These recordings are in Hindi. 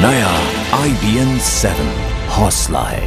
नया IBN 7 हौसला है।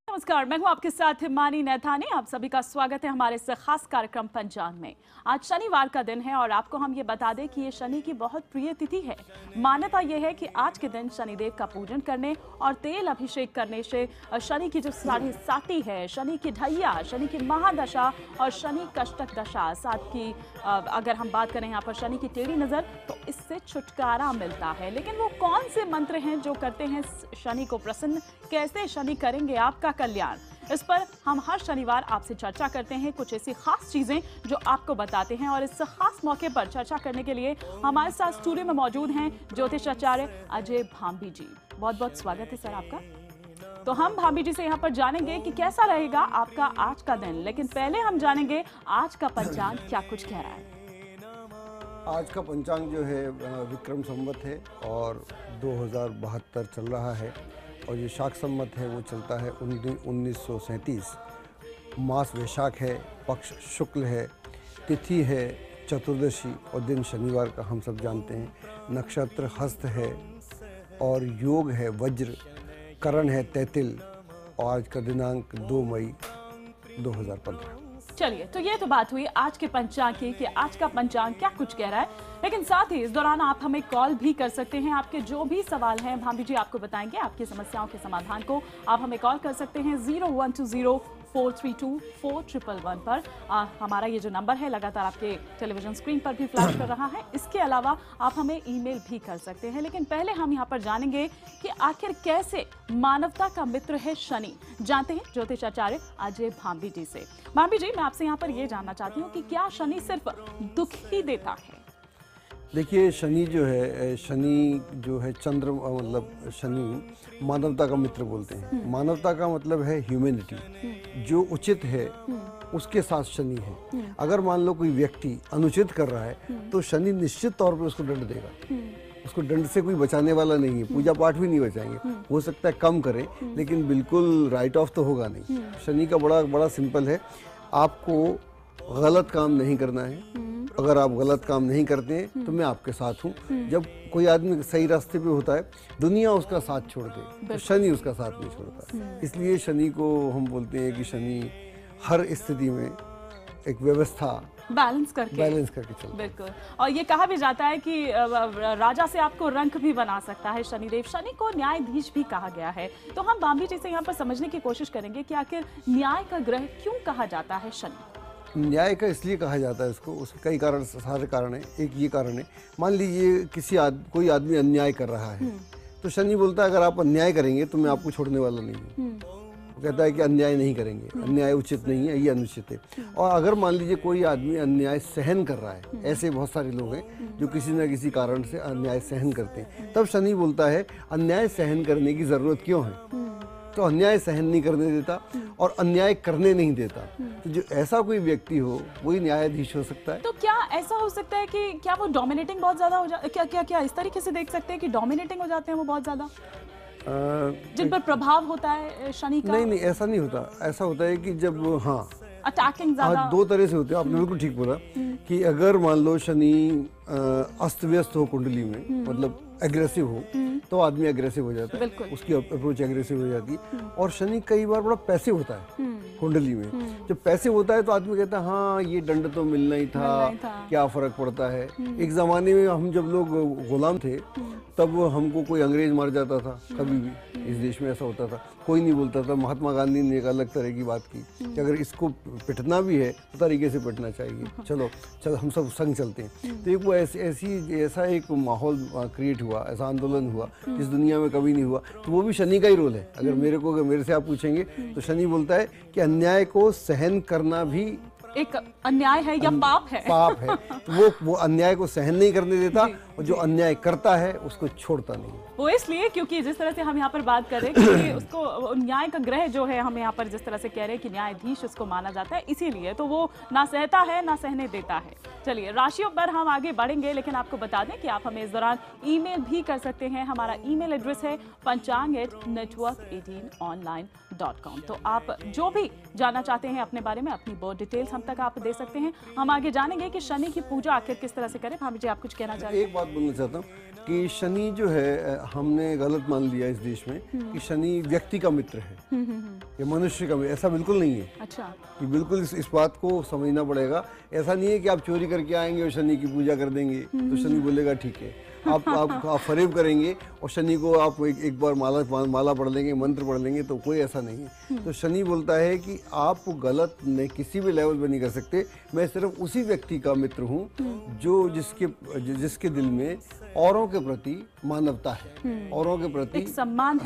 नमस्कार, मैं हूं आपके साथ हिमानी नैथानी। आप सभी का स्वागत है हमारे इस खास कार्यक्रम पंचांग में। आज शनिवार का दिन है और आपको हम ये बता दें कि ये शनि की बहुत प्रिय तिथि है। मान्यता ये है कि आज के दिन शनिदेव का पूजन करने और तेल अभिषेक करने से शनि की जो साढ़े साती है, शनि की ढैया, शनि की महादशा और शनि कष्टक दशा, साथ की अगर हम बात करें यहाँ पर शनि की टेढ़ी नजर, तो इससे छुटकारा मिलता है। लेकिन वो कौन से मंत्र हैं जो करते हैं शनि को प्रसन्न? कैसे शनि करेंगे आपका कल्याण? इस पर हम हर शनिवार आपसे चर्चा करते हैं, कुछ ऐसी खास चीजें जो आपको बताते हैं। और इस खास मौके पर चर्चा करने के लिए हमारे साथ स्टूडियो में मौजूद हैं ज्योतिष आचार्य अजय भांबी जी। बहुत बहुत स्वागत है सर आपका। तो हम भांबी जी से यहाँ पर जानेंगे कि कैसा रहेगा आपका आज का दिन, लेकिन पहले हम जानेंगे आज का पंचांग क्या कुछ कह रहा है। आज का पंचांग जो है विक्रम संवत है और 2072 चल रहा है और ये शाक संवत है, वो चलता है 1937। मास वैशाख है, पक्ष शुक्ल है, तिथि है चतुर्दशी और दिन शनिवार का हम सब जानते हैं। नक्षत्र हस्त है और योग है वज्र, करण है तैतिल और आज का दिनांक 2 मई 2015। चलिए, तो ये तो बात हुई आज के पंचांग की कि आज का पंचांग क्या कुछ कह रहा है। लेकिन साथ ही इस दौरान आप हमें कॉल भी कर सकते हैं। आपके जो भी सवाल हैं भांबी जी आपको बताएंगे, आपकी समस्याओं के समाधान को आप हमें कॉल कर सकते हैं 0120-432-4111 पर। हमारा ये जो नंबर है लगातार आपके टेलीविजन स्क्रीन पर भी फ्लैश कर रहा है। इसके अलावा आप हमें ईमेल भी कर सकते हैं। लेकिन पहले हम यहाँ पर जानेंगे कि आखिर कैसे मानवता का मित्र है शनि। जानते हैं ज्योतिष आचार्य अजय भांबी जी से। भांबी जी, मैं आपसे यहाँ पर ये जानना चाहती हूँ कि क्या शनि सिर्फ दुख ही देता है? देखिए, शनि जो है चंद्र, मतलब शनि मानवता का मित्र बोलते हैं। मानवता का मतलब है ह्यूमैनिटी, जो उचित है उसके साथ शनि है। अगर मान लो कोई व्यक्ति अनुचित कर रहा है तो शनि निश्चित तौर पर उसको दंड देगा। उसको दंड से कोई बचाने वाला नहीं है, पूजा पाठ भी नहीं बचाएंगे। हो सकता है कम करे, लेकिन बिल्कुल राइट ऑफ तो होगा नहीं। शनि का बड़ा सिंपल है, आपको गलत काम नहीं करना है। अगर आप गलत काम नहीं करते हैं तो मैं आपके साथ हूँ। जब कोई आदमी सही रास्ते पे होता है, दुनिया उसका साथ छोड़ दे, तो शनि उसका साथ नहीं छोड़ता। इसलिए शनि को हम बोलते हैं कि शनि हर स्थिति में एक व्यवस्था बैलेंस करके चलता है। बिल्कुल। और ये कहा भी जाता है कि राजा से आपको रंक भी बना सकता है शनिदेव। शनि को न्यायाधीश भी कहा गया है। तो हम भांबी जी से यहाँ पर समझने की कोशिश करेंगे कि आखिर न्याय का ग्रह क्यों कहा जाता है शनि। न्याय का इसलिए कहा जाता है इसको, उसके कई कारण, सारे कारण है। एक ये कारण है, मान लीजिए कोई आदमी अन्याय कर रहा है तो शनि बोलता है अगर आप अन्याय करेंगे तो मैं आपको छोड़ने वाला नहीं हूँ। वो कहता है कि अन्याय नहीं करेंगे, अन्याय उचित नहीं है, ये अनुचित है। और अगर मान लीजिए कोई आदमी अन्याय सहन कर रहा है, ऐसे बहुत सारे लोग हैं जो किसी न किसी कारण से अन्याय सहन करते हैं, तब शनि बोलता है अन्याय सहन करने की जरूरत क्यों है। तो अन्याय सहन नहीं करने देता और अन्याय करने नहीं देता। तो जो ऐसा कोई व्यक्ति हो वही न्यायाधीश हो सकता है। तो क्या ऐसा हो सकता है कि क्या वो डोमिनेटिंग बहुत ज्यादा हो जाता, क्या इस तरीके से देख सकते हैं कि डोमिनेटिंग हो जाते हैं वो बहुत ज्यादा, जिन पर प्रभाव होता है शनि का? नहीं, ऐसा नहीं होता। ऐसा होता है कि जब अटैकिंग ज्यादा, दो तरह से होते हैं। आपने बिल्कुल ठीक बोला कि अगर मान लो शनि अस्त व्यस्त हो कुंडली में, मतलब एग्रेसिव हो, तो आदमी एग्रेसिव हो जाता है, उसकी अप्रोच एग्रेसिव हो जाती है। और शनि कई बार बड़ा पैसिव होता है कुंडली में। जब पैसिव होता है तो आदमी कहता है हाँ ये दंड तो मिलना ही था, क्या फर्क पड़ता है। एक जमाने में हम जब लोग गुलाम थे तब हमको कोई अंग्रेज मार जाता था, कभी भी इस देश में ऐसा होता था, कोई नहीं बोलता था। महात्मा गांधी ने एक अलग तरह की बात की कि अगर इसको पिटना भी है तो तरीके से पिटना चाहिए, चलो हम सब संग चलते हैं। तो एक वो ऐसा एक माहौल क्रिएट हुआ, ऐसा आंदोलन हुआ जिस दुनिया में कभी नहीं हुआ। तो वो भी शनि का ही रोल है। अगर मेरे से आप पूछेंगे तो शनि बोलता है कि अन्याय को सहन करना भी एक अन्याय है या पाप है। तो वो अन्याय को सहन नहीं करने देता और जो अन्याय करता है उसको छोड़ता नहीं। वो इसलिए क्योंकि जिस तरह से हम यहाँ पर बात कर रहे हैं कि उसको न्याय का ग्रह जो है, हम यहाँ पर जिस तरह से कह रहे हैं कि न्यायाधीश उसको माना जाता है, इसीलिए तो वो ना सहता है ना सहने देता है। चलिए, राशियों पर हम आगे बढ़ेंगे, लेकिन आपको बता दें कि आप हमें इस दौरान ईमेल भी कर सकते हैं। हमारा ईमेल एड्रेस है panchang@network18online.com। तो आप जो भी जानना चाहते हैं अपने बारे में, अपनी बर्थ डिटेल्स हम तक आप दे सकते हैं। हम आगे जानेंगे कि शनि की पूजा आखिर किस तरह से करें। भाभी जी, आप कुछ कहना चाहते हैं? एक बात बोलना चाहता हूँ कि शनि जो है, हमने गलत मान लिया इस देश में कि शनि व्यक्ति का मित्र है या मनुष्य का मित्र। ऐसा बिल्कुल नहीं है। अच्छा। कि बिल्कुल इस बात को समझना पड़ेगा। ऐसा नहीं है कि आप चोरी करके आएंगे और शनि की पूजा कर देंगे तो शनि बोलेगा ठीक है। आप फरेब करेंगे और शनि को आप एक बार माला पढ़ लेंगे, मंत्र पढ़ लेंगे, तो कोई ऐसा नहीं है। तो शनि बोलता है कि आप गलत नहीं, किसी भी लेवल पर नहीं कर सकते। मैं सिर्फ उसी व्यक्ति का मित्र हूँ जो जिसके दिल में औरों के प्रति मानवता है, औरों के प्रति सम्मान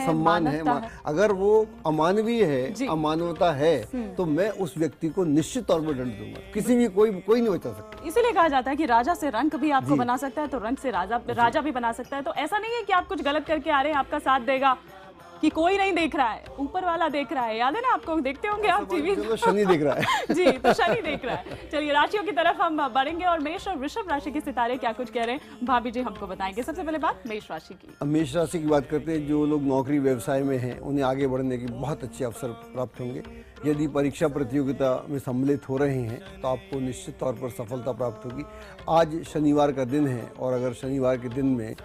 है। अगर वो अमानवीय है, अमानवता है, तो मैं उस व्यक्ति को निश्चित तौर पर दंड दूंगा। किसी भी कोई नहीं बचा सकता। इसीलिए कहा जाता है कि राजा से रंक भी आपको बना सकता है, तो रंक से राजा भी बना सकता है। तो ऐसा नहीं है कि आप कुछ गलत करके आ रहे हैं, आपका साथ देगा कि कोई नहीं देख रहा है, ऊपर वाला देख रहा है। याद है ना आपको, देखते होंगे आप टीवी। तो शनि देख रहा है। जी, तो शनि देख रहा है। चलिए राशियों की तरफ हम बढ़ेंगे और मेष और वृषभ राशि के सितारे क्या कुछ कह रहे हैं, भाभी जी हमको बताएंगे। सबसे पहले बात मेष राशि की। अब मेष राशि की बात करते हैं। जो लोग नौकरी व्यवसाय में हैं, उन्हें आगे बढ़ने के बहुत अच्छे अवसर प्राप्त होंगे। यदि परीक्षा प्रतियोगिता में सम्मिलित हो रहे हैं तो आपको निश्चित तौर पर सफलता प्राप्त होगी। आज शनिवार का दिन है और अगर शनिवार के दिन में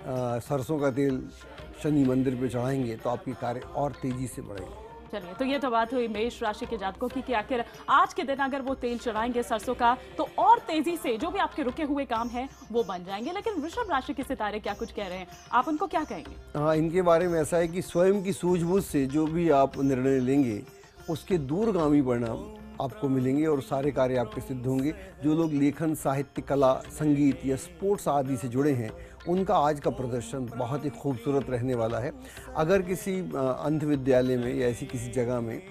सरसों का तेल शनि मंदिर पे चढ़ाएंगे तो आपकी कार्य और तेजी से बढ़ेंगे। चलिए, तो ये तो बात हुई मेष राशि के जातकों की कि आखिर आज के दिन अगर वो तेल चढ़ाएंगे सरसों का तो और तेजी से जो भी आपके रुके हुए काम हैं वो बन जाएंगे। लेकिन वृषभ राशि के सितारे क्या कुछ कह रहे हैं, आप उनको क्या कहेंगे? हाँ, इनके बारे में ऐसा है कि स्वयं की सूझबूझ से जो भी आप निर्णय लेंगे उसके दूरगामी परिणाम आपको मिलेंगे और सारे कार्य आपके सिद्ध होंगे। जो लोग लेखन, साहित्य, कला, संगीत या स्पोर्ट्स आदि से जुड़े हैं उनका आज का प्रदर्शन बहुत ही खूबसूरत रहने वाला है। अगर किसी अंध विद्यालय में या ऐसी किसी जगह में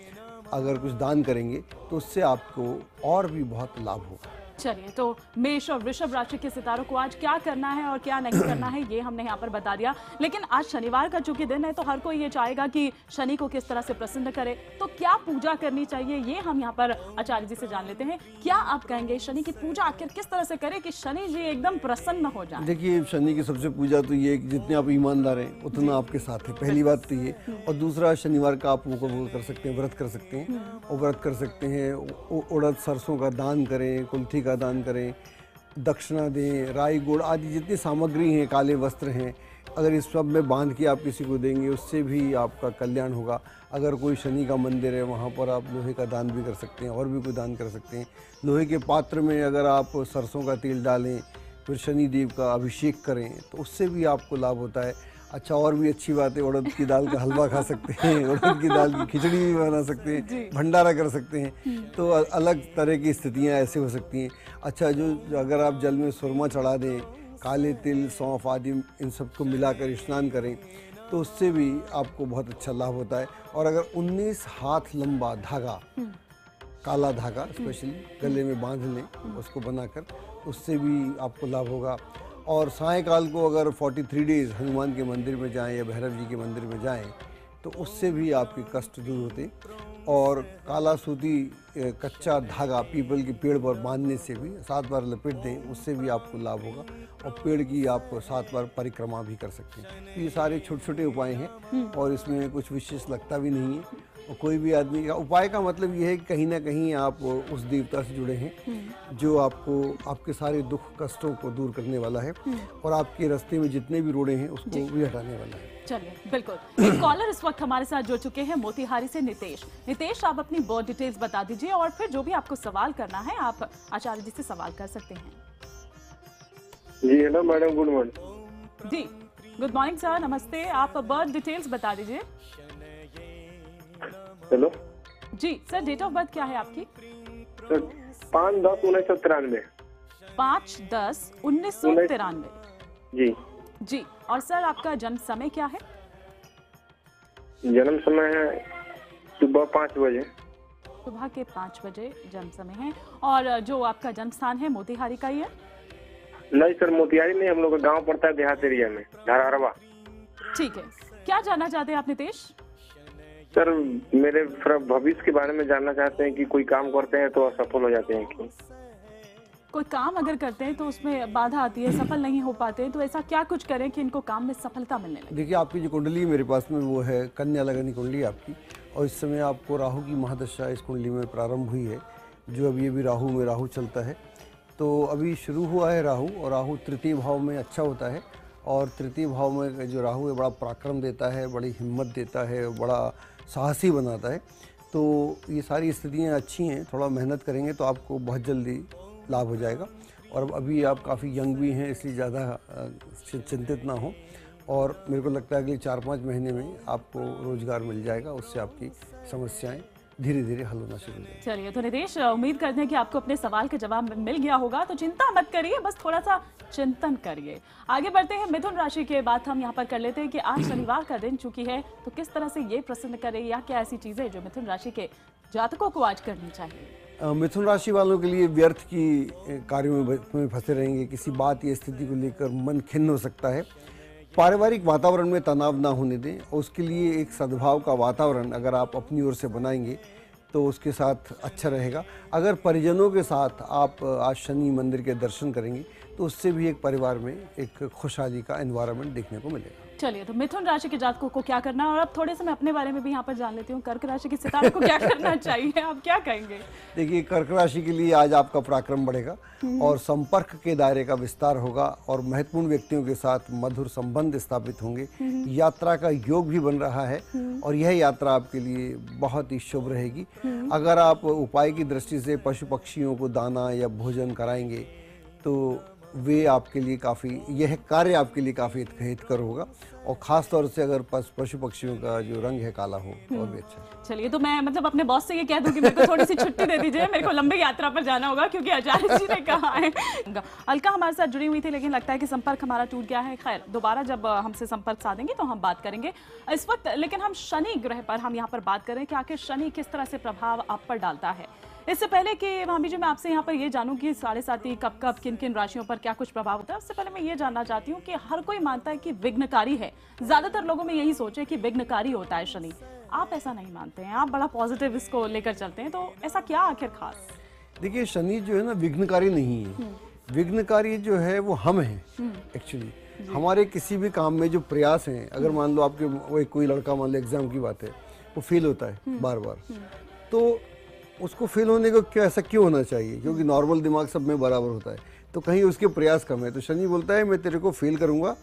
अगर कुछ दान करेंगे तो उससे आपको और भी बहुत लाभ होगा। चलिए, तो मेष और वृषभ राशि के सितारों को आज क्या करना है और क्या नहीं करना है ये हमने यहाँ पर बता दिया। लेकिन आज शनिवार का चूंकि दिन है तो हर कोई ये चाहेगा कि शनि को किस तरह से प्रसन्न करे, तो क्या पूजा करनी चाहिए ये हम यहाँ पर आचार्य जी से जान लेते हैं। क्या आप कहेंगे शनि की पूजा आखिर किस तरह से करें कि शनि जी एकदम प्रसन्न हो जाए? देखिए, शनि की सबसे पूजा तो ये कि जितने आप ईमानदार हैं उतना आपके साथ है, पहली बात तो ये। और दूसरा, शनिवार का आप वो कर सकते हैं, व्रत कर सकते हैं और व्रत कर सकते हैं। उड़द सरसों का दान करें, कुल्थी का दान करें, दक्षिणा दें, राई गुड़ आदि जितनी सामग्री हैं, काले वस्त्र हैं, अगर इस सब में बांध के आप किसी को देंगे उससे भी आपका कल्याण होगा। अगर कोई शनि का मंदिर है वहाँ पर आप लोहे का दान भी कर सकते हैं और भी कोई दान कर सकते हैं। लोहे के पात्र में अगर आप सरसों का तेल डालें, फिर शनि देव का अभिषेक करें तो उससे भी आपको लाभ होता है। अच्छा, और भी अच्छी बात है, उड़द की दाल का हलवा खा सकते हैं, उड़द की दाल की खिचड़ी भी बना सकते हैं, भंडारा कर सकते हैं। तो अलग तरह की स्थितियाँ ऐसे हो सकती हैं। अच्छा, जो अगर आप जल में सुरमा चढ़ा दें, काले तिल, सौंफ आदि इन सबको मिलाकर स्नान करें तो उससे भी आपको बहुत अच्छा लाभ होता है। और अगर 19 हाथ लंबा धागा, काला धागा स्पेशली गले में बांध लें उसको बनाकर, उससे भी आपको लाभ होगा। और सायंकाल को अगर 43 डेज हनुमान के मंदिर में जाएं या भैरव जी के मंदिर में जाएं तो उससे भी आपके कष्ट दूर होते। और काला सूती कच्चा धागा पीपल के पेड़ पर बांधने से भी 7 बार लपेट दें, उससे भी आपको लाभ होगा। और पेड़ की आप 7 बार परिक्रमा भी कर सकते हैं। तो ये सारे छोटे छोटे उपाय हैं और इसमें कुछ विशेष लगता भी नहीं है। और कोई भी आदमी का उपाय का मतलब ये है कि कहीं ना कहीं आप उस देवता से जुड़े हैं जो आपको आपके सारे दुख कष्टों को दूर करने वाला है और आपके रास्ते में जितने भी रोड़े हैं उसको भी हटाने वाला है। चलिए, बिल्कुल। एक कॉलर इस वक्त हमारे साथ जुड़ चुके हैं मोतिहारी से, नितेश। नितेश, आप अपनी बर्थ डिटेल्स बता दीजिए और फिर जो भी आपको सवाल करना है आप आचार्य जी से सवाल कर सकते हैं। जी हेलो मैडम, गुड मॉर्निंग। जी गुड मॉर्निंग सर, नमस्ते। आप बर्थ डिटेल्स बता दीजिए। हेलो जी सर, डेट ऑफ बर्थ क्या है आपकी? सर 5/10/1993। 5/10/1993। जी जी, और सर आपका जन्म समय क्या है? जन्म समय है सुबह 5 बजे। सुबह के 5 बजे जन्म समय है। और जो आपका जन्म स्थान है मोतिहारी का ही है? नहीं सर, मोतिहारी नहीं, हम लोग का गांव पड़ता है देहात एरिया में, धरारवा। ठीक है, क्या जानना चाहते हैं आप नितेश? सर मेरे भविष्य के बारे में जानना चाहते हैं कि कोई काम करते हैं तो असफल हो जाते हैं कि कोई काम अगर करते हैं तो उसमें बाधा आती है, सफल नहीं हो पाते हैं, तो ऐसा क्या कुछ करें कि इनको काम में सफलता मिलने लगे? देखिए, आपकी जो कुंडली मेरे पास में वो है कन्या लगनी कुंडली आपकी, और इस समय आपको राहु की महादशा इस कुंडली में प्रारंभ हुई है, जो अभी अभी राहु में राहु चलता है। तो अभी शुरू हुआ है राहु, और राहु तृतीय भाव में अच्छा होता है, और तृतीय भाव में जो राहु है बड़ा पराक्रम देता है, बड़ी हिम्मत देता है, बड़ा साहसी बनाता है। तो ये सारी स्थितियाँ अच्छी हैं, थोड़ा मेहनत करेंगे तो आपको बहुत जल्दी लाभ हो जाएगा। और अभी आप काफ़ी यंग भी हैं, इसलिए ज़्यादा चिंतित ना हो, और मेरे को लगता है अगले 4-5 महीने में आपको रोज़गार मिल जाएगा, उससे आपकी समस्याएं धीरे धीरे हल होना शुरू हो जाएगी। चलिए, तो नितेश, उम्मीद करते हैं कि आपको अपने सवाल का जवाब मिल गया होगा, तो चिंता मत करिए, बस थोड़ा सा चिंतन करिए। आगे बढ़ते हैं, मिथुन राशि के बात हम यहाँ पर कर लेते हैं कि आज शनिवार का दिन चुकी है, तो किस तरह से ये प्रसन्न करे, या क्या ऐसी चीजें जो मिथुन राशि के जातकों को आज करनी चाहिए? मिथुन राशि वालों के लिए व्यर्थ की कार्यों में फंसे रहेंगे, किसी बात या स्थिति को लेकर मन खिन्न हो सकता है। पारिवारिक वातावरण में तनाव ना होने दें, और उसके लिए एक सद्भाव का वातावरण अगर आप अपनी ओर से बनाएंगे तो उसके साथ अच्छा रहेगा। अगर परिजनों के साथ आप आज शनि मंदिर के दर्शन करेंगे तो उससे भी एक परिवार में एक खुशहाली का एनवायरनमेंट देखने को मिलेगा। चलिए, तो मिथुन राशि के जातकों को क्या करना है, और अब थोड़े से मैं अपने बारे में भी यहाँ पर जान लेती हूँ। कर्क राशि के सितारे को क्या करना चाहिए, आप क्या कहेंगे? देखिए, कर्क राशि के लिए आज आपका पराक्रम बढ़ेगा और संपर्क के दायरे का विस्तार होगा, और महत्वपूर्ण व्यक्तियों के साथ मधुर संबंध स्थापित होंगे। यात्रा का योग भी बन रहा है, और यह यात्रा आपके लिए बहुत ही शुभ रहेगी। अगर आप उपाय की दृष्टि से पशु पक्षियों को दाना या भोजन कराएंगे तो वे आपके लिए काफ़ी, यह कार्य आपके लिए काफ़ी हितकर होगा, और ख़ास तौर से अगर पशु पक्षियों का जो रंग है काला हो और भी अच्छा। चलिए, तो मैं मतलब अपने बॉस से ये कह दूं कि मेरे को थोड़ी सी छुट्टी दे दीजिए, मेरे को लंबी यात्रा पर जाना होगा, क्योंकि आचार्य जी ने कहा है। अलका हमारे साथ जुड़ी हुई थी, लेकिन लगता है कि संपर्क हमारा टूट गया है। खैर, दोबारा जब हमसे संपर्क साधेंगे तो हम बात करेंगे इस वक्त। लेकिन हम शनि ग्रह पर हम यहाँ पर बात करें कि आखिर शनि किस तरह से प्रभाव आप पर डालता है। इससे पहले कि भाभी जी मैं आपसे यहाँ पर ये जानूं कि 7.5 कब किन किन राशियों पर क्या कुछ प्रभाव होता है, उससे पहले मैं ये जानना चाहती हूँ कि हर कोई मानता है कि विघ्नकारी है, ज्यादातर लोगों में यही सोच है कि विघ्नकारी होता है शनि। आप ऐसा नहीं मानते हैं, आप बड़ा पॉजिटिव इसको लेकर चलते हैं, तो ऐसा क्या आखिर खास? देखिए, शनि जो है ना विघ्नकारी नहीं है, विघ्नकारी जो है वो हम हैं एक्चुअली। हमारे किसी भी काम में जो प्रयास हैं, अगर मान लो आपके वो कोई लड़का, मान लो एग्जाम की बात है, वो फेल होता है बार बार, तो उसको फेल होने को ऐसा क्यों होना चाहिए? क्योंकि नॉर्मल दिमाग सब में बराबर होता है, तो कहीं उसके प्रयास कम है। तो शनि बोलता है मैं तेरे को फेल करूंगा,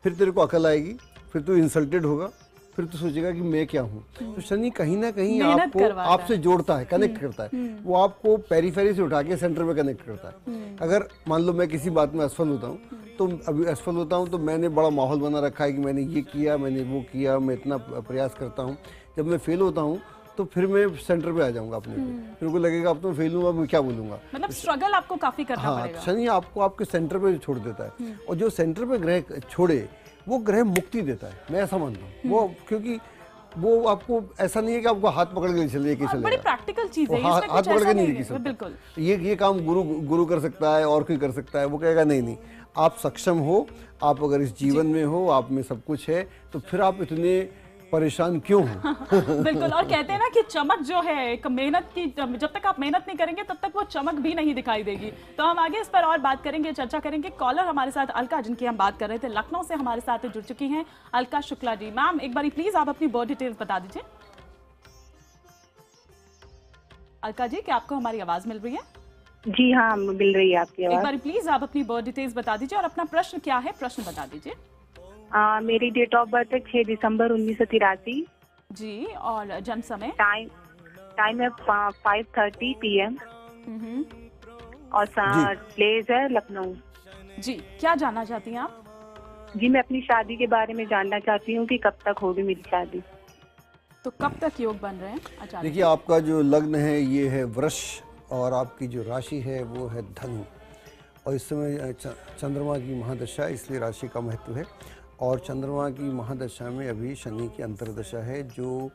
फिर तेरे को अकल आएगी, फिर तू इंसल्टेड होगा, फिर तू सोचेगा कि मैं क्या हूँ। तो शनि कहीं ना कहीं आपको आपसे जोड़ता है, कनेक्ट करता है, वो आपको पेरीफेरी से उठा के सेंटर में कनेक्ट करता है। अगर मान लो मैं किसी बात में असफल होता हूँ, तो अभी असफल होता हूँ तो मैंने बड़ा माहौल बना रखा है कि मैंने ये किया, मैंने वो किया, मैं इतना प्रयास करता हूँ। जब मैं फेल होता हूँ तो फिर मैं सेंटर पे आ जाऊंगा अपने पे, मेरे को लगेगा अब तो फेल हुआ, मैं क्या बोलूंगा। मतलब स्ट्रगल आपको काफी करना पड़ेगा। शनि आपको आपके सेंटर पे छोड़ देता है, और जो सेंटर पे ग्रह छोड़े वो ग्रह मुक्ति देता है, मैं ऐसा मानता हूँ वो, क्योंकि वो आपको ऐसा नहीं है कि आपको हाथ पकड़ के चलेगा, बड़ी प्रैक्टिकल चीज है, हाथ पकड़ के नहीं लेके चलता। बिल्कुल, ये काम गुरु कर सकता है और कोई कर सकता है, वो कहेगा नहीं, आप सक्षम हो, आप अगर इस जीवन में हो, आप में सब कुछ है, तो फिर आप इतने परेशान क्यों हो? बिल्कुल, और कहते हैं ना कि चमक जो है एक मेहनत की, जब तक आप मेहनत नहीं करेंगे तब तक वो चमक भी नहीं दिखाई देगी। तो हम आगे इस पर और बात करेंगे, चर्चा करेंगे। कॉलर हमारे साथ अलका, जिनकी हम बात कर रहे थे, लखनऊ से हमारे साथ जुड़ चुकी हैं अलका शुक्ला जी। मैम, एक बार प्लीज आप अपनी बर्थ डिटेल्स बता दीजिए। अलका जी, क्या आपको हमारी आवाज मिल रही है? जी हाँ, मिल रही है आपकी आवाज। एक बार प्लीज आप अपनी बर्थ डिटेल्स बता दीजिए और अपना प्रश्न क्या है, प्रश्न बता दीजिए। मेरी डेट ऑफ बर्थ है 6 दिसंबर 1983 जी, और जन्म समय? टाइम है 5:30 PM, और प्लेस है लखनऊ। जी, क्या जानना चाहती हैं आप? जी, मैं अपनी शादी के बारे में जानना चाहती हूँ कि कब तक होगी मेरी शादी। तो कब तक योग बन रहे हैं आचार्य? देखिए, आपका जो लग्न है ये है वृष, और आपकी जो राशि है वो है धनु, और इस समय चंद्रमा की महादशा, इसलिए राशि का महत्व है। और चंद्रमा की महादशा में अभी शनि की अंतर्दशा है, जो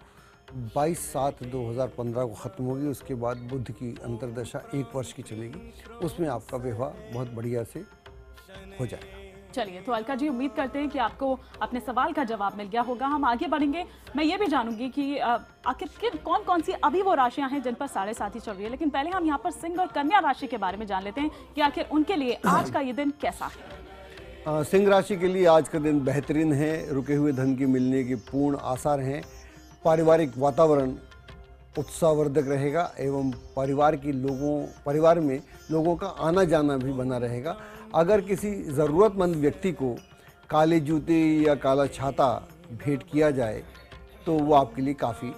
22/7/2015 को ख़त्म होगी। उसके बाद बुध की अंतर्दशा 1 वर्ष की चलेगी, उसमें आपका विवाह बहुत बढ़िया से हो जाएगा। चलिए, तो अलका जी, उम्मीद करते हैं कि आपको अपने सवाल का जवाब मिल गया होगा। हम आगे बढ़ेंगे, मैं ये भी जानूंगी कि आखिर कौन सी अभी वो राशियां हैं जिन पर 7.5 चल रही है। लेकिन पहले हम यहाँ पर सिंह और कन्या राशि के बारे में जान लेते हैं कि आखिर उनके लिए आज का ये दिन कैसा है। सिंह राशि के लिए आज का दिन बेहतरीन है, रुके हुए धन के मिलने के पूर्ण आसार हैं, पारिवारिक वातावरण उत्साहवर्धक रहेगा एवं परिवार में लोगों का आना जाना भी बना रहेगा। अगर किसी ज़रूरतमंद व्यक्ति को काले जूते या काला छाता भेंट किया जाए तो वो आपके लिए काफ़ी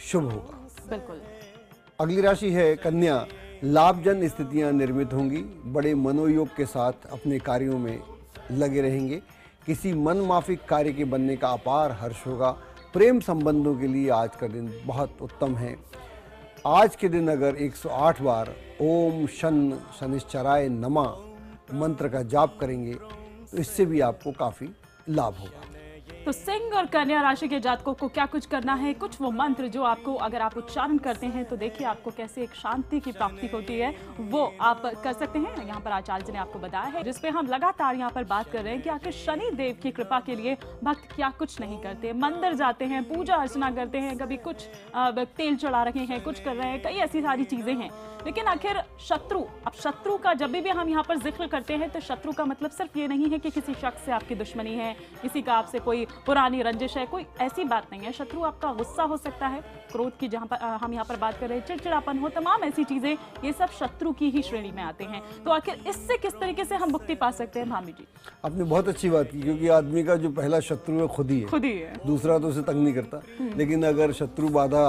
शुभ होगा। बिल्कुल। अगली राशि है कन्या। लाभजन स्थितियां निर्मित होंगी। बड़े मनोयोग के साथ अपने कार्यों में लगे रहेंगे। किसी मनमाफिक कार्य के बनने का अपार हर्ष होगा। प्रेम संबंधों के लिए आज का दिन बहुत उत्तम है। आज के दिन अगर 108 बार ओम शनिश्चराय नमः मंत्र का जाप करेंगे तो इससे भी आपको काफ़ी लाभ होगा। तो सिंह और कन्या राशि के जातकों को क्या कुछ करना है, कुछ वो मंत्र जो आपको अगर आप उच्चारण करते हैं तो देखिए आपको कैसे एक शांति की प्राप्ति होती है, वो आप कर सकते हैं। यहाँ पर आचार्य जी ने आपको बताया है, जिसपे हम लगातार यहाँ पर बात कर रहे हैं कि आखिर शनि देव की कृपा के लिए भक्त क्या कुछ नहीं करते। मंदिर जाते हैं, पूजा अर्चना करते हैं, कभी कुछ तेल चढ़ा रहे हैं, कुछ कर रहे हैं, कई ऐसी सारी चीजें हैं, लेकिन आखिर शत्रु, अब शत्रु का जब भी हम यहाँ पर जिक्र करते हैं तो शत्रु का मतलब सिर्फ ये नहीं है कि किसी शख्स से आपकी दुश्मनी है, किसी का आपसे कोई पुरानी रंजिश है, कोई ऐसी बात नहीं है। शत्रु आपका गुस्सा हो सकता है, क्रोध की जहाँ पर हम यहाँ पर बात कर रहे हैं, चिड़चिड़ापन हो, तमाम ऐसी चीजें, ये सब शत्रु की ही श्रेणी में आते हैं। तो आखिर इससे किस तरीके से हम मुक्ति पा सकते हैं भामी जी? आपने बहुत अच्छी बात की, क्योंकि आदमी का जो पहला शत्रु है खुद ही है, दूसरा तो उसे तंग नहीं करता। लेकिन अगर शत्रु बाधा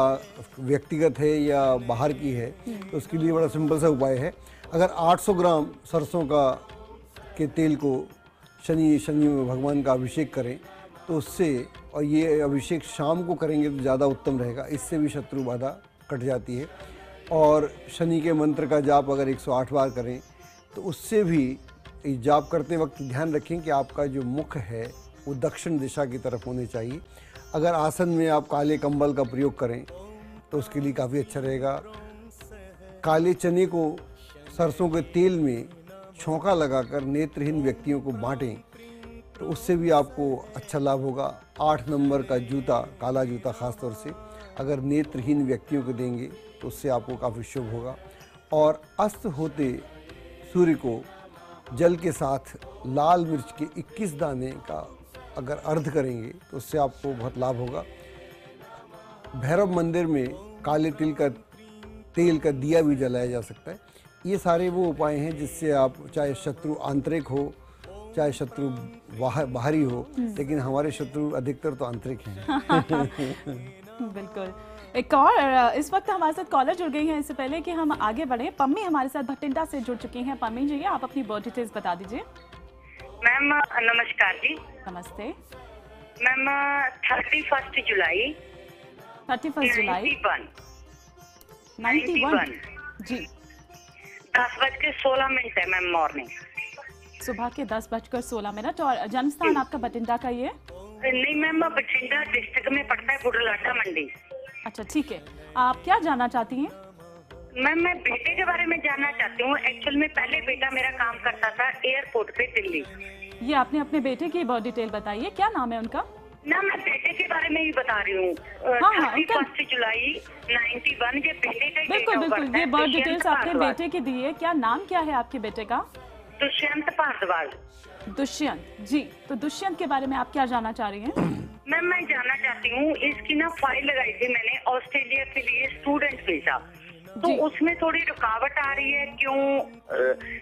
व्यक्तिगत है या बाहर की है तो उसके लिए बड़ा सिंपल सा उपाय है। अगर 800 ग्राम सरसों के तेल को शनि भगवान का अभिषेक करें तो उससे, और ये अभिषेक शाम को करेंगे तो ज़्यादा उत्तम रहेगा, इससे भी शत्रु बाधा कट जाती है। और शनि के मंत्र का जाप अगर 108 बार करें तो उससे भी जाप करते वक्त ध्यान रखें कि आपका जो मुख है वो दक्षिण दिशा की तरफ होने चाहिए। अगर आसन में आप काले कंबल का प्रयोग करें तो उसके लिए काफ़ी अच्छा रहेगा। काले चने को सरसों के तेल में छौंका लगाकर नेत्रहीन व्यक्तियों को बांटें तो उससे भी आपको अच्छा लाभ होगा। 8 नंबर का जूता, काला जूता ख़ास तौर से अगर नेत्रहीन व्यक्तियों को देंगे तो उससे आपको काफ़ी शुभ होगा। और अस्त होते सूर्य को जल के साथ लाल मिर्च के 21 दाने का अगर अर्घ करेंगे तो उससे आपको बहुत लाभ होगा। भैरव मंदिर में काले तेल का दिया भी जलाया जा सकता है। ये सारे वो उपाय हैं जिससे आप, चाहे शत्रु आंतरिक हो चाहे शत्रु बाहरी हो, लेकिन हमारे शत्रु अधिकतर तो आंतरिक हैं। बिल्कुल। एक और इस वक्त हमारे साथ कॉलर जुड़ गई हैं। इससे पहले कि हम आगे बढ़े, पम्मी हमारे साथ भटिंडा से जुड़ चुकी हैं। पम्मी जी, आप अपनी बर्थ डिटेल्स बता दीजिए। मैम नमस्कार जी। नमस्ते मैम। 31 जुलाई 91 जी 10:16 है मैम, मॉर्निंग सुबह के 10:16। और जन्म स्थान आपका बठिंडा का ये? नहीं मैम, बठिंडा डिस्ट्रिक्ट में पड़ता है, बुढ़लाटा मंडी। अच्छा ठीक है, आप क्या जानना चाहती हैं? मैम मैं बेटे के बारे में जानना चाहती हूँ। एक्चुअल में पहले बेटा मेरा काम करता था एयरपोर्ट पे दिल्ली। ये आपने अपने बेटे की बर्थ डिटेल बताइए, क्या नाम है उनका? ना मैं बेटे के बारे में ही बता रही हूँ। 31 जुलाई 91 ये बेटे का। बिल्कुल बिल्कुल, ये बर्थ डिटेल्स आपने बेटे की दी है। क्या नाम क्या है आपके बेटे का? दुष्यंत भारद्वाज। दुष्यंत जी, तो दुष्यंत के बारे में आप क्या जानना चाह रही हैं? मैम मैं जानना चाहती हूँ, इसकी ना फाइल लगाई थी मैंने ऑस्ट्रेलिया के लिए स्टूडेंट वीजा, तो उसमें थोड़ी रुकावट आ रही है। क्यों?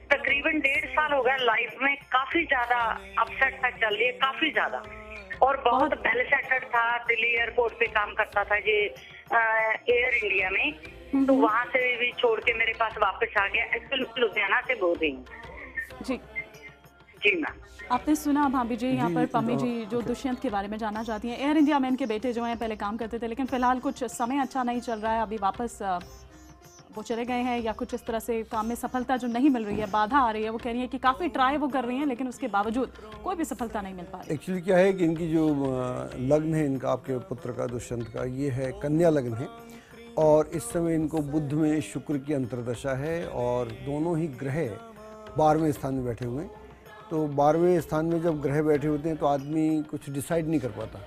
तकरीबन 1.5 साल हो गया, लाइफ में काफी ज्यादा अपसेट तक चल रही है, काफी ज्यादा, और बहुत वेल सेटल्ड था। दिल्ली एयरपोर्ट पे काम करता था ये एयर इंडिया में, तो वहाँ से भी छोड़ के मेरे पास वापस आ गया। एक्चुअली लुधियाना से बोल रही हूँ जी मैम। आपने सुना भाभी जी, यहाँ पर पम्मी जी जो दुष्यंत के बारे में जानना चाहती हैं। एयर इंडिया में इनके बेटे जो हैं पहले काम करते थे, लेकिन फिलहाल कुछ समय अच्छा नहीं चल रहा है, अभी वापस वो चले गए हैं, या कुछ इस तरह से काम में सफलता जो नहीं मिल रही है, बाधा आ रही है। वो कह रही है कि काफ़ी ट्राई वो कर रही हैं, लेकिन उसके बावजूद कोई भी सफलता नहीं मिल पा रही। एक्चुअली क्या है कि इनकी जो लग्न है इनका, आपके पुत्र का दुष्यंत का, ये है कन्या लग्न है, और इस समय इनको बुध में शुक्र की अंतर्दशा है, और दोनों ही ग्रह 12वें स्थान में बैठे हुए हैं। तो 12वें स्थान में जब ग्रह बैठे होते हैं तो आदमी कुछ डिसाइड नहीं कर पाता,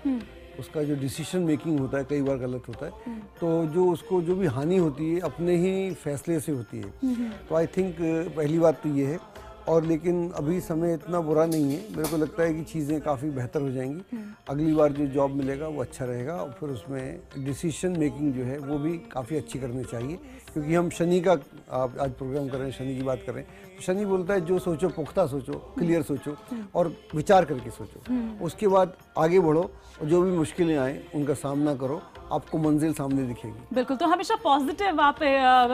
उसका जो डिसीजन मेकिंग होता है कई बार गलत होता है। तो जो उसको जो भी हानि होती है अपने ही फैसले से होती है। तो आई थिंक पहली बात तो ये है। और लेकिन अभी समय इतना बुरा नहीं है, मेरे को लगता है कि चीज़ें काफ़ी बेहतर हो जाएंगी। अगली बार जो जॉब मिलेगा वो अच्छा रहेगा और फिर उसमें डिसीजन मेकिंग जो है वो भी काफ़ी अच्छी करनी चाहिए, क्योंकि हम शनि का आज प्रोग्राम कर रहे हैं, शनि की बात कर रहे हैं। तो शनि बोलता है जो सोचो पुख्ता सोचो, क्लियर सोचो और विचार करके सोचो, उसके बाद आगे बढ़ो और जो भी मुश्किलें आए उनका सामना करो, आपको मंजिल सामने दिखेगी। बिल्कुल, तो हमेशा पॉजिटिव आप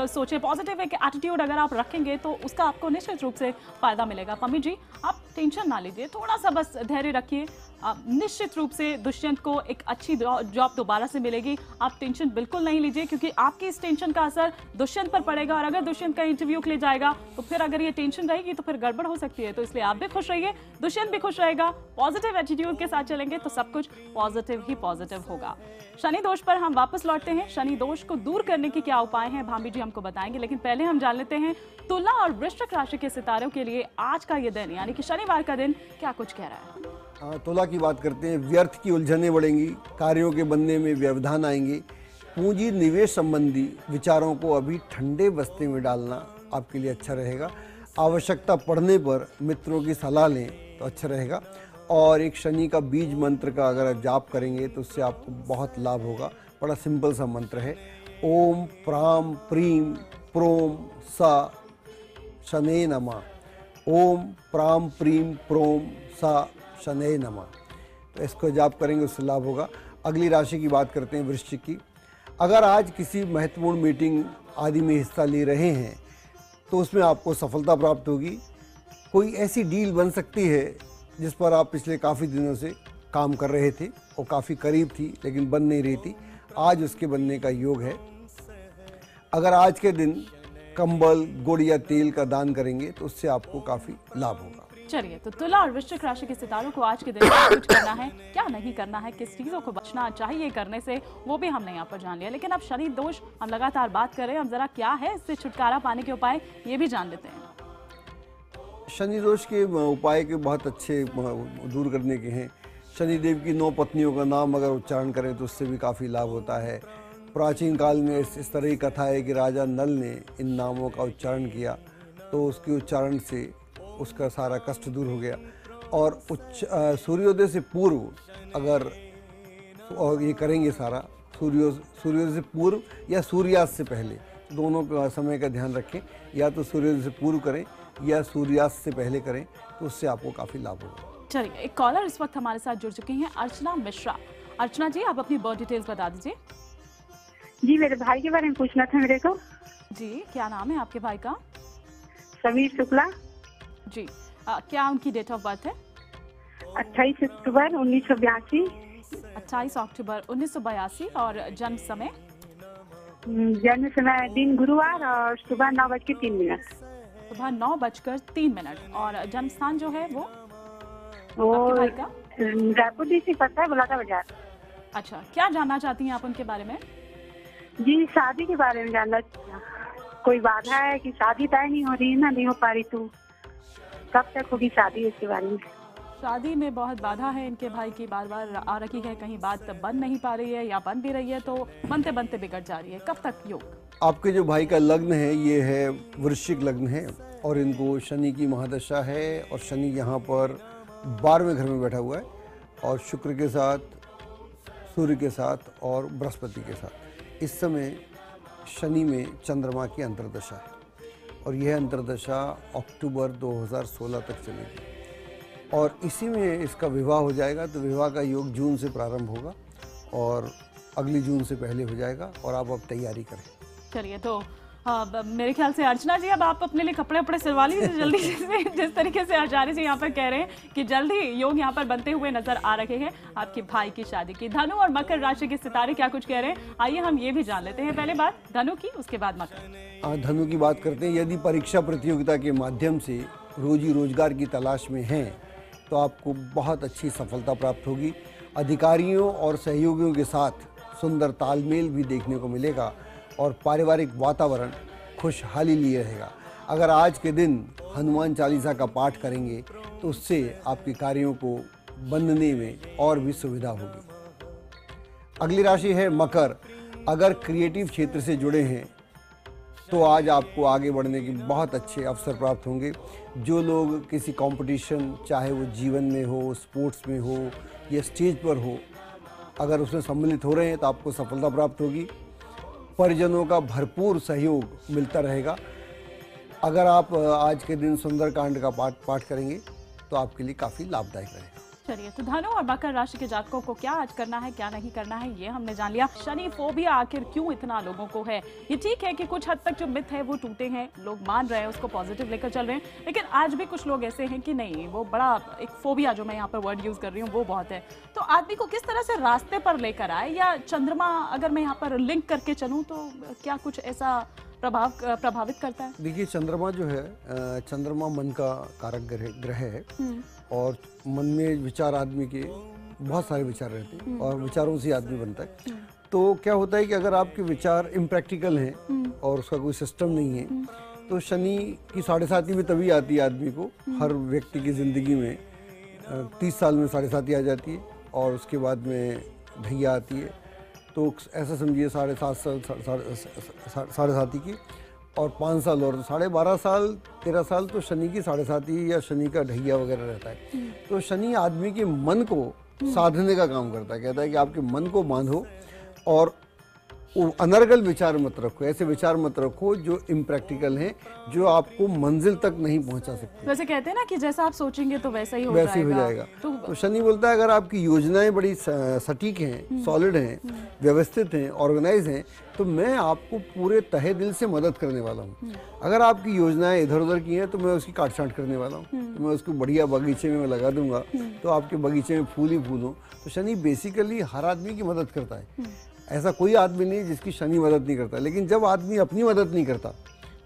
सोचें, पॉजिटिव एक एटीट्यूड अगर आप रखेंगे तो उसका आपको निश्चित रूप से फायदा मिलेगा। पम्मी जी, आप टेंशन ना लीजिए, थोड़ा सा बस धैर्य रखिए। निश्चित रूप से दुष्यंत को एक अच्छी जॉब दोबारा से मिलेगी। आप टेंशन बिल्कुल नहीं लीजिए, क्योंकि आपकी इस टेंशन का असर दुष्यंत पर पड़ेगा और अगर दुष्यंत का इंटरव्यू के लिए जाएगा तो फिर अगर ये टेंशन रहेगी तो फिर गड़बड़ हो सकती है। तो इसलिए आप भी खुश रहिए, दुष्यंत भी खुश रहेगा, पॉजिटिव एटीट्यूड के साथ चलेंगे तो सब कुछ पॉजिटिव ही पॉजिटिव होगा। शनि दोष पर हम वापस लौटते हैं। शनि दोष को दूर करने के क्या उपाय हैं, भाभी जी हमको बताएंगे, लेकिन पहले हम जान लेते हैं तुला और वृश्चिक राशि के सितारों के लिए आज का ये दिन यानी कि शनिवार का दिन क्या कुछ कह रहा है। तुला की बात करते हैं। व्यर्थ की उलझनें बढ़ेंगी, कार्यों के बनने में व्यवधान आएंगे। पूंजी निवेश संबंधी विचारों को अभी ठंडे बस्ते में डालना आपके लिए अच्छा रहेगा। आवश्यकता पड़ने पर मित्रों की सलाह लें तो अच्छा रहेगा। और एक शनि का बीज मंत्र का अगर आप जाप करेंगे तो उससे आपको बहुत लाभ होगा। बड़ा सिंपल सा मंत्र है, ओम प्राम प्रीम प्रोम सा शनै नमः। ओम प्राम प्रीम प्रोम सा शनै नमः। तो इसको जाप करेंगे उससे लाभ होगा। अगली राशि की बात करते हैं, वृश्चिक की। अगर आज किसी महत्वपूर्ण मीटिंग आदि में हिस्सा ले रहे हैं तो उसमें आपको सफलता प्राप्त होगी। कोई ऐसी डील बन सकती है जिस पर आप पिछले काफ़ी दिनों से काम कर रहे थे और काफ़ी करीब थी लेकिन बन नहीं रही थी, आज उसके बनने का योग है। अगर आज के दिन कंबल, गुड़ या तेल का दान करेंगे तो उससे आपको काफ़ी लाभ होगा। चलिए, तो तुला और वृश्चिक राशि के सितारों को आज के दिन क्या कुछ करना है, क्या नहीं करना है, किस चीज़ों को बचना चाहिए करने से, वो भी हमने यहाँ पर जान लिया। लेकिन अब शनि दोष हम लगातार बात कर रहे हैं, अब जरा क्या है इससे छुटकारा पाने के उपाय ये भी जान लेते हैं। शनि दोष के उपाय के बहुत अच्छे दूर करने के हैं। शनिदेव की 9 पत्नियों का नाम अगर उच्चारण करें तो उससे भी काफ़ी लाभ होता है। प्राचीन काल में इस तरह की कथा है कि राजा नल ने इन नामों का उच्चारण किया तो उसके उच्चारण से उसका सारा कष्ट दूर हो गया। और सूर्योदय से पूर्व अगर और ये करेंगे सारा, सूर्योदय से पूर्व या सूर्यास्त से पहले, दोनों का समय का ध्यान रखें। या तो सूर्योदय से पूर्व करें या सूर्यास्त से पहले करें तो उससे आपको काफ़ी लाभ होगा। चलिए, एक कॉलर इस वक्त हमारे साथ जुड़ चुकी हैं, अर्चना मिश्रा। अर्चना जी, आप अपनी बर्थ डिटेल्स बता दीजिए। जी, मेरे भाई के बारे में पूछना था मेरे को। जी, क्या नाम है आपके भाई का? समीर शुक्ला। जी, क्या उनकी डेट ऑफ बर्थ है? 28 अक्टूबर 1982। 28 अक्टूबर 1982। और जन्म समय? जन्म समय दिन गुरुवार और सुबह 9:03। सुबह 9:03। और जन्म स्थान जो है वो वो आपके भाई का? रायपुर डिस्ट्रिक्ट पड़ता है, बुलाता बाजार। अच्छा, क्या जानना चाहती हैं आप उनके बारे में? जी, शादी के बारे में जानना। कोई बाधा है कि शादी तय नहीं हो रही है ना, नहीं हो पा रही, तो कब तक होगी शादी, इसके बारे में। शादी में बहुत बाधा है इनके भाई की, बार बार आ रही है, कहीं बात बन नहीं पा रही है या बन भी रही है तो बनते बनते बिगड़ जा रही है। कब तक योग? आपके जो भाई का लग्न है ये है वृश्चिक लग्न है और इनको शनि की महादशा है और शनि यहाँ पर 12वें घर में बैठा हुआ है और शुक्र के साथ, सूर्य के साथ और बृहस्पति के साथ। इस समय शनि में चंद्रमा की अंतर्दशा है और यह अंतर्दशा अक्टूबर 2016 तक चलेगी और इसी में इसका विवाह हो जाएगा। तो विवाह का योग जून से प्रारंभ होगा और अगली जून से पहले हो जाएगा और आप अब तैयारी करें। चलिए, तो मेरे ख्याल से अर्चना जी अब आप अपने लिए कपड़े वपड़े सिलवा लीजिए जल्दी से। जिस तरीके से आचार्य जी यहाँ पर कह रहे हैं कि जल्द ही योग यहाँ पर बनते हुए नजर आ रहे हैं आपके भाई की शादी की। धनु और मकर राशि के सितारे क्या कुछ कह रहे हैं, आइए हम ये भी जान लेते हैं। पहले बात धनु की, उसके बाद मकर। धनु की बात करते हैं। यदि परीक्षा प्रतियोगिता के माध्यम से रोजी रोजगार की तलाश में हैं तो आपको बहुत अच्छी सफलता प्राप्त होगी। अधिकारियों और सहयोगियों के साथ सुंदर तालमेल भी देखने को मिलेगा और पारिवारिक वातावरण खुशहाली लिए रहेगा। अगर आज के दिन हनुमान चालीसा का पाठ करेंगे तो उससे आपके कार्यों को बनने में और भी सुविधा होगी। अगली राशि है मकर। अगर क्रिएटिव क्षेत्र से जुड़े हैं तो आज आपको आगे बढ़ने के बहुत अच्छे अवसर प्राप्त होंगे। जो लोग किसी कंपटीशन, चाहे वो जीवन में हो, स्पोर्ट्स में हो या स्टेज पर हो, अगर उसमें सम्मिलित हो रहे हैं तो आपको सफलता प्राप्त होगी। परिजनों का भरपूर सहयोग मिलता रहेगा। अगर आप आज के दिन सुंदरकांड का पाठ करेंगे तो आपके लिए काफ़ी लाभदायक रहेगा। चलिए, तो धनु और मकर राशि के जातकों को क्या आज करना है, क्या नहीं करना है, ये हमने जान लिया। शनि फोबिया आखिर क्यों इतना लोगों को है? ये ठीक है कि कुछ हद तक जो मिथ है वो टूटे हैं, लोग मान रहे हैं, उसको पॉजिटिव लेकर चल रहे हैं, लेकिन आज भी कुछ लोग ऐसे हैं कि नहीं, वो बड़ा एक फोबिया, जो मैं यहाँ पर वर्ड यूज कर रही हूँ, वो बहुत है। तो आदमी को किस तरह से रास्ते पर लेकर आए, या चंद्रमा अगर मैं यहाँ पर लिंक करके चलूँ तो क्या कुछ ऐसा प्रभावित करता है? देखिए, चंद्रमा जो है, चंद्रमा मन का कारक ग्रह है और मन में विचार, आदमी के बहुत सारे विचार रहते हैं और विचारों से आदमी बनता है। तो क्या होता है कि अगर आपके विचार इम्प्रैक्टिकल हैं और उसका कोई सिस्टम नहीं है, तो शनि की 7.5 में तभी आती है आदमी को। हर व्यक्ति की ज़िंदगी में 30 साल में 7.5 आ जाती है और उसके बाद में ढैया आती है। तो ऐसा समझिए 7.5 साल 7.5 की और 5 साल और 12.5 साल 13 साल तो शनि की 7.5 या शनि का ढैया वगैरह रहता है। तो शनि आदमी के मन को साधने का काम करता है। कहता है कि आपके मन को बांधो और अनर्गल विचार मत रखो, ऐसे विचार मत रखो जो इम्प्रैक्टिकल हैं, जो आपको मंजिल तक नहीं पहुंचा सकते। वैसे कहते हैं ना कि जैसा आप सोचेंगे तो वैसा ही हो जाएगा। तो शनि बोलता है अगर आपकी योजनाएं बड़ी सटीक हैं, सॉलिड हैं, व्यवस्थित हैं, ऑर्गेनाइज हैं, तो मैं आपको पूरे तहे दिल से मदद करने वाला हूँ। अगर आपकी योजनाएं इधर उधर की हैं तो मैं उसकी काट छांट करने वाला हूँ, तो मैं उसको बढ़िया बगीचे में लगा दूंगा तो आपके बगीचे में फूल ही फूल हो। तो शनि बेसिकली हर आदमी की मदद करता है। ऐसा कोई आदमी नहीं जिसकी शनि मदद नहीं करता, लेकिन जब आदमी अपनी मदद नहीं करता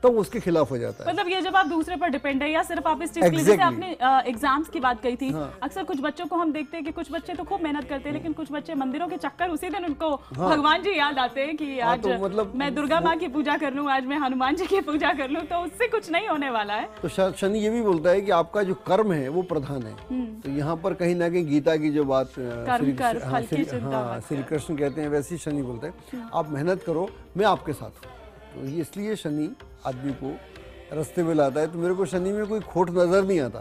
तो उसके खिलाफ हो जाता है। मतलब ये जब आप दूसरे पर डिपेंड है या सिर्फ आप इस चीज के लिए, जैसे आपने एग्जाम्स की बात कही थी। अक्सर कुछ बच्चों को हम देखते हैं कि कुछ बच्चे तो खूब मेहनत करते हैं, लेकिन कुछ बच्चे मंदिरों के चक्कर उसी दिन उनको भगवान जी याद आते हैं कि आज तो मतलब मैं दुर्गा माँ की पूजा कर लूँ, आज मैं हनुमान जी की पूजा कर लूँ, तो उससे कुछ नहीं होने वाला है। तो शनि ये भी बोलता है कि आपका जो कर्म है वो प्रधान है। तो यहाँ पर कहीं ना कहीं गीता की जो बात श्री कृष्ण कहते हैं, वैसे ही शनि बोलते हैं आप मेहनत करो, मैं आपके साथ हूँ। तो इसलिए शनि आदमी को रास्ते में लाता है। तो मेरे को शनि में कोई खोट नजर नहीं आता,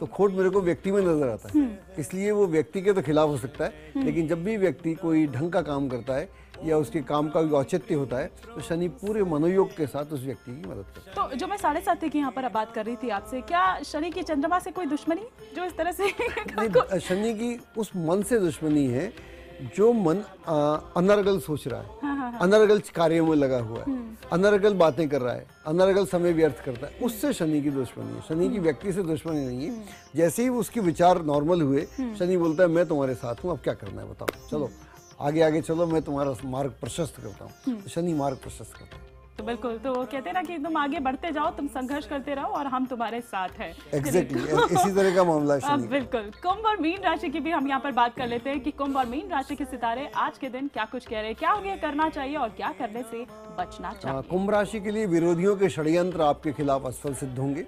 तो खोट मेरे को व्यक्ति में नजर आता है। इसलिए वो व्यक्ति के तो खिलाफ हो सकता है, लेकिन जब भी व्यक्ति कोई ढंग का काम करता है या उसके काम का औचित्य होता है तो शनि पूरे मनोयोग के साथ उस व्यक्ति की मदद करता है। तो जो मैं 7.5 की यहाँ पर बात कर रही थी आपसे, क्या शनि की चंद्रमा से कोई दुश्मनी जो इस तरह से? शनि की उस मन से दुश्मनी है जो मन अनर्गल सोच रहा है, अनर्गल कार्यों में लगा हुआ है, अनर्गल बातें कर रहा है, अनर्गल समय व्यर्थ करता है, उससे शनि की दुश्मनी है। शनि की व्यक्ति से दुश्मनी नहीं है। जैसे ही उसके विचार नॉर्मल हुए, शनि बोलता है मैं तुम्हारे साथ हूँ, अब क्या करना है बताओ, चलो आगे आगे चलो, मैं तुम्हारा मार्ग प्रशस्त करता हूँ। शनि मार्ग प्रशस्त करता है। तो बिल्कुल, तो कहते हैं ना कि तुम आगे बढ़ते जाओ, तुम संघर्ष करते रहो और हम तुम्हारे साथ हैं। एग्जैक्टली इसी तरह का मामला है। बिल्कुल। कुंभ और मीन राशि की भी हम यहाँ पर बात कर लेते हैं कि कुंभ और मीन राशि के सितारे आज के दिन क्या कुछ कह रहे हैं, क्या उन्हें करना चाहिए और क्या करने से बचना चाहिए। कुंभ राशि के लिए विरोधियों के षड्यंत्र आपके खिलाफ असफल सिद्ध होंगे।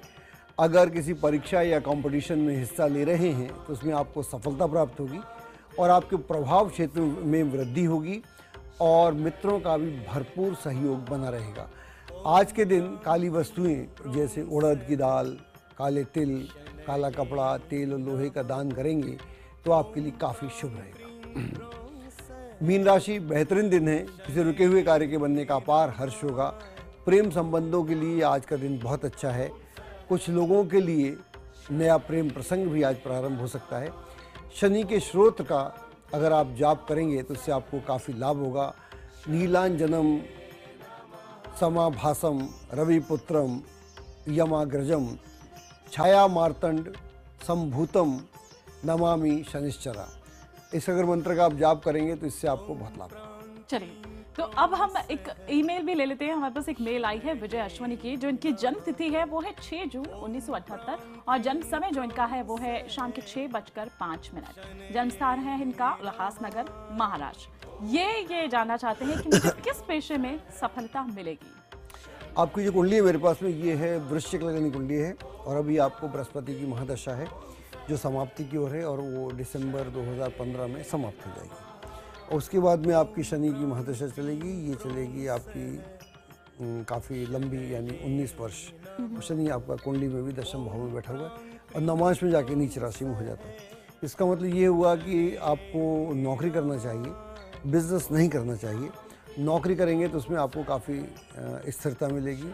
अगर किसी परीक्षा या कॉम्पिटिशन में हिस्सा ले रहे हैं तो उसमें आपको सफलता प्राप्त होगी और आपके प्रभाव क्षेत्र में वृद्धि होगी और मित्रों का भी भरपूर सहयोग बना रहेगा। आज के दिन काली वस्तुएं जैसे उड़द की दाल, काले तिल, काला कपड़ा, तेल और लोहे का दान करेंगे तो आपके लिए काफ़ी शुभ रहेगा। मीन राशि, बेहतरीन दिन है। किसी रुके हुए कार्य के बनने का अपार हर्ष होगा। प्रेम संबंधों के लिए आज का दिन बहुत अच्छा है। कुछ लोगों के लिए नया प्रेम प्रसंग भी आज प्रारंभ हो सकता है। शनि के स्रोत का अगर आप जाप करेंगे तो इससे आपको काफ़ी लाभ होगा। नीलांजनम समाभासम रविपुत्रम यमाग्रजम छाया मार्तंड संभूतम नमामि शनिश्चरा। इस अगर मंत्र का आप जाप करेंगे तो इससे आपको बहुत लाभ होगा। चलिए, तो अब हम एक ईमेल भी ले लेते हैं। हमारे पास एक मेल आई है विजय अश्वनी की, जो इनकी जन्म तिथि है वो है 6 जून 1978 और जन्म समय जो इनका है वो है शाम के 6:05। जन्म स्थान है इनका उल्लासनगर, महाराष्ट्र। ये जानना चाहते हैं कि मुझे किस पेशे में सफलता मिलेगी। आपकी जो कुंडली है मेरे पास में ये है वृश्चिक लग्न कुंडली है और अभी आपको बृहस्पति की महादशा है जो समाप्ति की ओर है और वो दिसंबर 2015 में समाप्त हो जाएगी। और उसके बाद में आपकी शनि की महादशा चलेगी। ये चलेगी आपकी काफ़ी लंबी, यानी 19 वर्ष। और शनि आपका कुंडली में भी दशम भाव में बैठा हुआ है और नवांश में जाके नीच राशि में हो जाता है। इसका मतलब ये हुआ कि आपको नौकरी करना चाहिए, बिजनेस नहीं करना चाहिए। नौकरी करेंगे तो उसमें आपको काफ़ी स्थिरता मिलेगी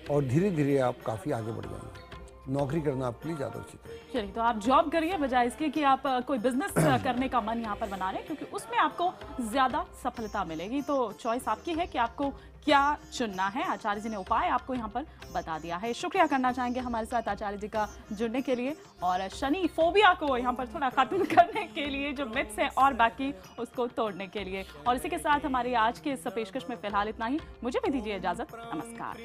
और धीरे धीरे आप काफ़ी आगे बढ़ जाएंगे। नौकरी करना आपके लिए ज़्यादा उचित है। चलिए, तो आप जॉब करिए बजाय इसके कि आप कोई बिजनेस करने का मन यहाँ पर बना रहे हैं, क्योंकि उसमें आपको ज़्यादा सफलता मिलेगी। तो चॉइस आपकी है कि आपको क्या चुनना है। आचार्य जी ने उपाय आपको यहाँ पर बता दिया है। शुक्रिया करना चाहेंगे हमारे साथ आचार्य जी का जुड़ने के लिए और शनि फोबिया को यहाँ पर थोड़ा खत्म करने के लिए, जो मिथ्स है और बाकी उसको तोड़ने के लिए। और इसी के साथ हमारी आज के इस पेशकश में फिलहाल इतना ही। मुझे भी दीजिए इजाजत। नमस्कार।